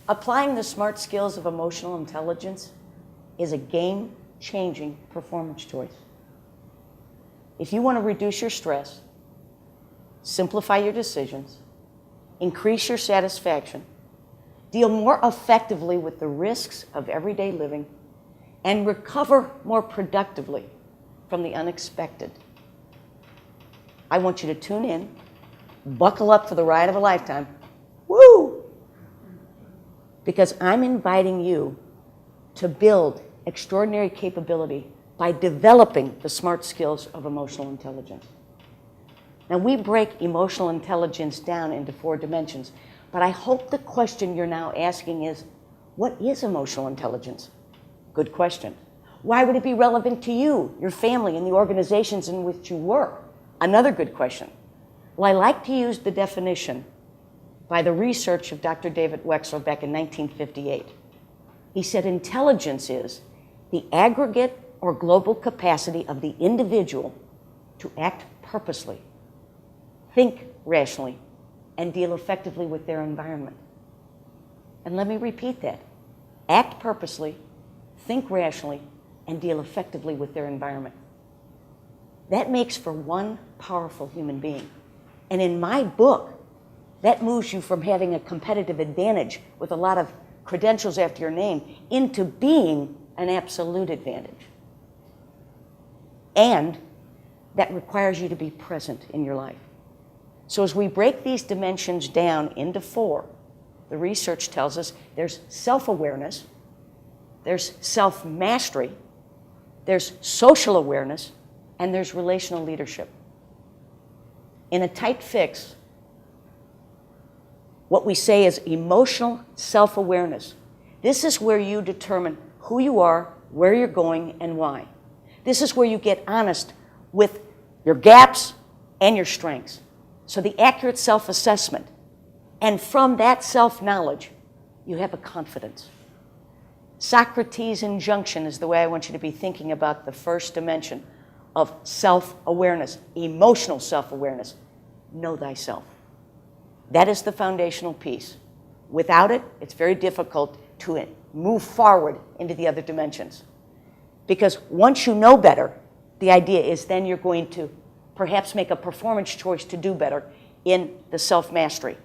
Applying the smart skills of emotional intelligence is a game-changing performance choice. If you want to reduce your stress, simplify your decisions, increase your satisfaction, deal more effectively with the risks of everyday living, and recover more productively from the unexpected, I want you to tune in, buckle up for the ride of a lifetime, woo! Because I'm inviting you to build extraordinary capability by developing the smart skills of emotional intelligence. Now, we break emotional intelligence down into 4 dimensions, but I hope the question you're now asking is, what is emotional intelligence? Good question. Why would it be relevant to you, your family, and the organizations in which you work? Another good question. Well, I like to use the definition by the research of Dr. David Wexler back in 1958. He said intelligence is the aggregate or global capacity of the individual to act purposely, think rationally, and deal effectively with their environment. And let me repeat that. Act purposely, think rationally, and deal effectively with their environment. That makes for one powerful human being. And in my book, that moves you from having a competitive advantage with a lot of credentials after your name into being an absolute advantage. And that requires you to be present in your life. So as we break these dimensions down into 4, the research tells us there's self-awareness, there's self-mastery, there's social awareness, and there's relational leadership. In a tight fix, what we say is emotional self-awareness. This is where you determine who you are, where you're going, and why. This is where you get honest with your gaps and your strengths. So the accurate self-assessment. And from that self-knowledge, you have a confidence. Socrates' injunction is the way I want you to be thinking about the first dimension of self-awareness, emotional self-awareness. Know thyself. That is the foundational piece. Without it, it's very difficult to move forward into the other dimensions. Because once you know better, the idea is then you're going to perhaps make a performance choice to do better in the self-mastery,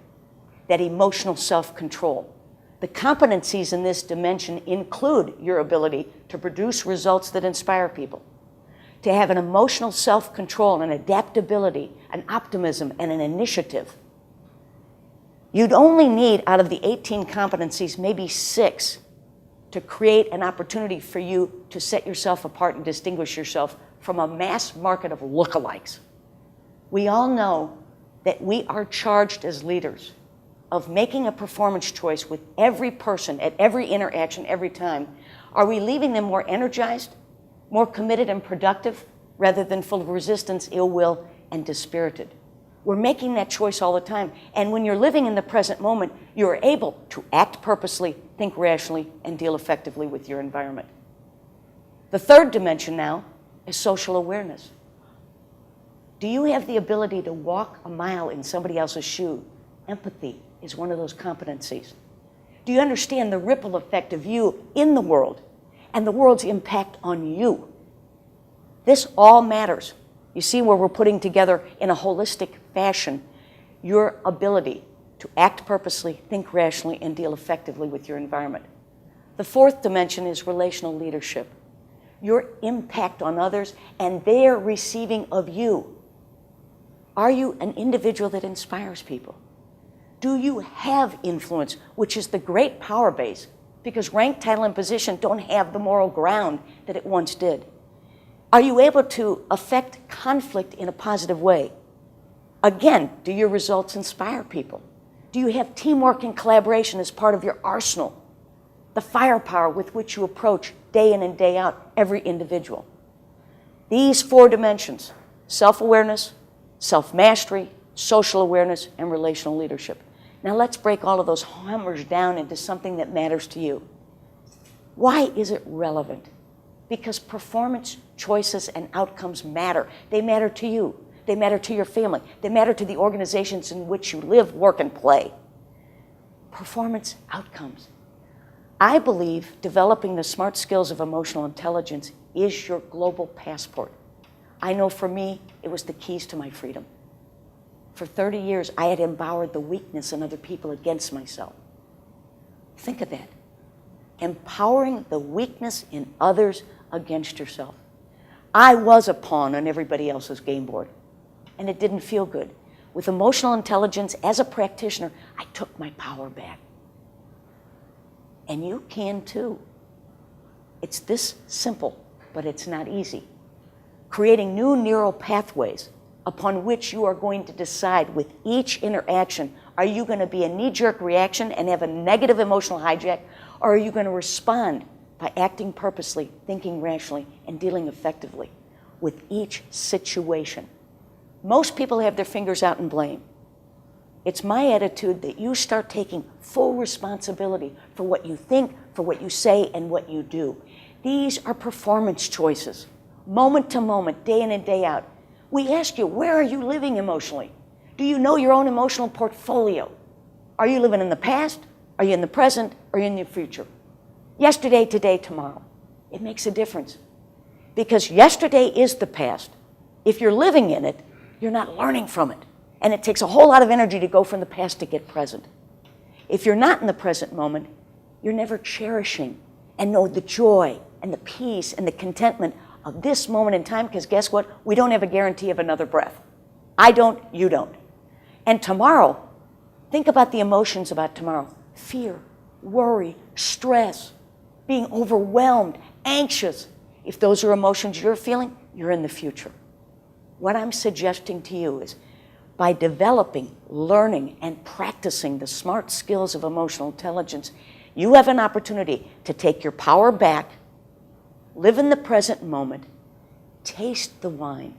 that emotional self-control. The competencies in this dimension include your ability to produce results that inspire people, to have an emotional self-control, an adaptability, an optimism, and an initiative. You'd only need, out of the 18 competencies, maybe 6 to create an opportunity for you to set yourself apart and distinguish yourself from a mass market of lookalikes. We all know that we are charged as leaders of making a performance choice with every person at every interaction, every time. Are we leaving them more energized, more committed and productive, rather than full of resistance, ill will, and dispirited? We're making that choice all the time. And when you're living in the present moment, you're able to act purposely, think rationally, and deal effectively with your environment. The third dimension now is social awareness. Do you have the ability to walk a mile in somebody else's shoe? Empathy is one of those competencies. Do you understand the ripple effect of you in the world and the world's impact on you? This all matters. You see where we're putting together in a holistic fashion your ability to act purposely, think rationally, and deal effectively with your environment. The fourth dimension is relational leadership. Your impact on others and their receiving of you. Are you an individual that inspires people? Do you have influence, which is the great power base, because rank, title, and position don't have the moral ground that it once did? Are you able to affect conflict in a positive way? Again, do your results inspire people? Do you have teamwork and collaboration as part of your arsenal? The firepower with which you approach day in and day out every individual. These 4 dimensions, self-awareness, self-mastery, social awareness, and relational leadership. Now let's break all of those hammers down into something that matters to you. Why is it relevant? Because performance choices and outcomes matter. They matter to you. They matter to your family. They matter to the organizations in which you live, work, and play. performance outcomes. I believe developing the smart skills of emotional intelligence is your global passport. I know for me, it was the keys to my freedom. For 30 years, I had empowered the weakness in other people against myself. Think of that. Empowering the weakness in others against yourself. I was a pawn on everybody else's game board, and it didn't feel good. With emotional intelligence, as a practitioner, I took my power back. And you can too. It's this simple, but it's not easy. Creating new neural pathways upon which you are going to decide with each interaction, are you going to be a knee-jerk reaction and have a negative emotional hijack, or are you going to respond by acting purposely, thinking rationally, and dealing effectively with each situation? Most people have their fingers out in blame. It's my attitude that you start taking full responsibility for what you think, for what you say, and what you do. These are performance choices, moment to moment, day in and day out. We ask you, where are you living emotionally? Do you know your own emotional portfolio? Are you living in the past? Are you in the present? Are you in the future? Yesterday, today, tomorrow. It makes a difference. Because yesterday is the past. If you're living in it, you're not learning from it. And it takes a whole lot of energy to go from the past to get present. If you're not in the present moment, you're never cherishing and know the joy and the peace and the contentment of this moment in time, because guess what? We don't have a guarantee of another breath. I don't, you don't. And tomorrow, think about the emotions about tomorrow. Fear, worry, stress, being overwhelmed, anxious. If those are emotions you're feeling, you're in the future. What I'm suggesting to you is, by developing, learning, and practicing the smart skills of emotional intelligence, you have an opportunity to take your power back, live in the present moment, taste the wine,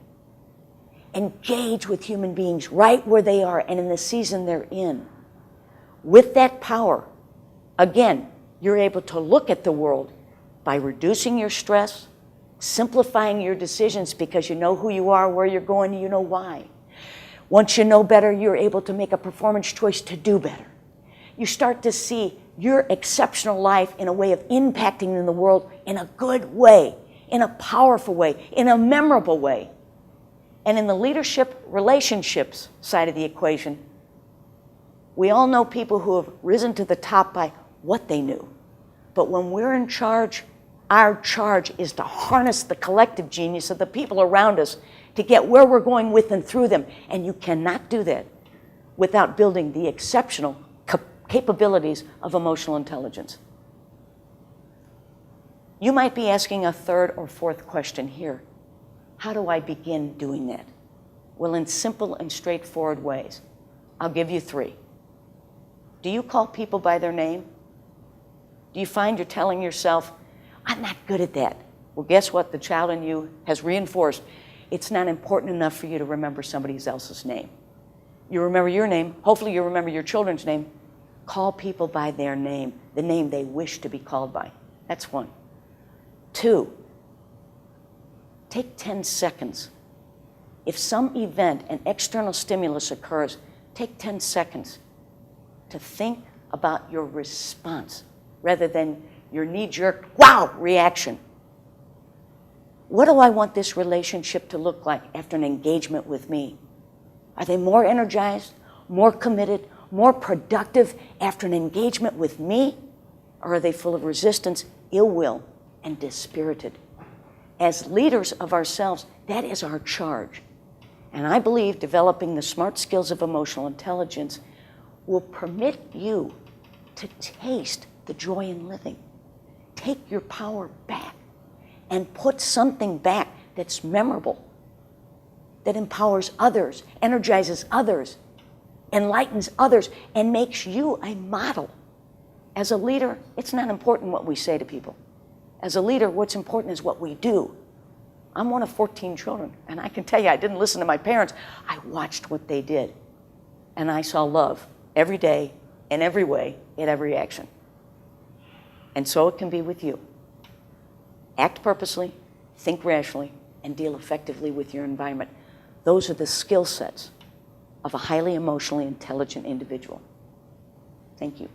engage with human beings right where they are and in the season they're in. With that power, again, you're able to look at the world by reducing your stress, simplifying your decisions because you know who you are, where you're going, you know why. Once you know better, you're able to make a performance choice to do better. You start to see your exceptional life in a way of impacting in the world in a good way, in a powerful way, in a memorable way. And in the leadership relationships side of the equation, we all know people who have risen to the top by what they knew. But when we're in charge, our charge is to harness the collective genius of the people around us to get where we're going with and through them. And you cannot do that without building the exceptional capabilities of emotional intelligence. You might be asking a third or fourth question here. How do I begin doing that? Well, in simple and straightforward ways. I'll give you three. Do you call people by their name? Do you find you're telling yourself, I'm not good at that? Well, guess what? The child in you has reinforced it's not important enough for you to remember somebody else's name. You remember your name. Hopefully you remember your children's name. Call people by their name, the name they wish to be called by. That's one. Two, take 10 seconds. If some event, an external stimulus occurs, take 10 seconds to think about your response rather than your knee-jerk, wow, reaction. What do I want this relationship to look like after an engagement with me? Are they more energized, more committed, more productive after an engagement with me? Or are they full of resistance, ill will, and dispirited? As leaders of ourselves, that is our charge. And I believe developing the smart skills of emotional intelligence will permit you to taste the joy in living. Take your power back and put something back that's memorable, that empowers others, energizes others, enlightens others, and makes you a model. As a leader, it's not important what we say to people. As a leader, what's important is what we do. I'm one of 14 children, and I can tell you, I didn't listen to my parents. I watched what they did, and I saw love every day, in every way, in every action. And so it can be with you. Act purposely, think rationally, and deal effectively with your environment. Those are the skill sets of a highly emotionally intelligent individual. Thank you.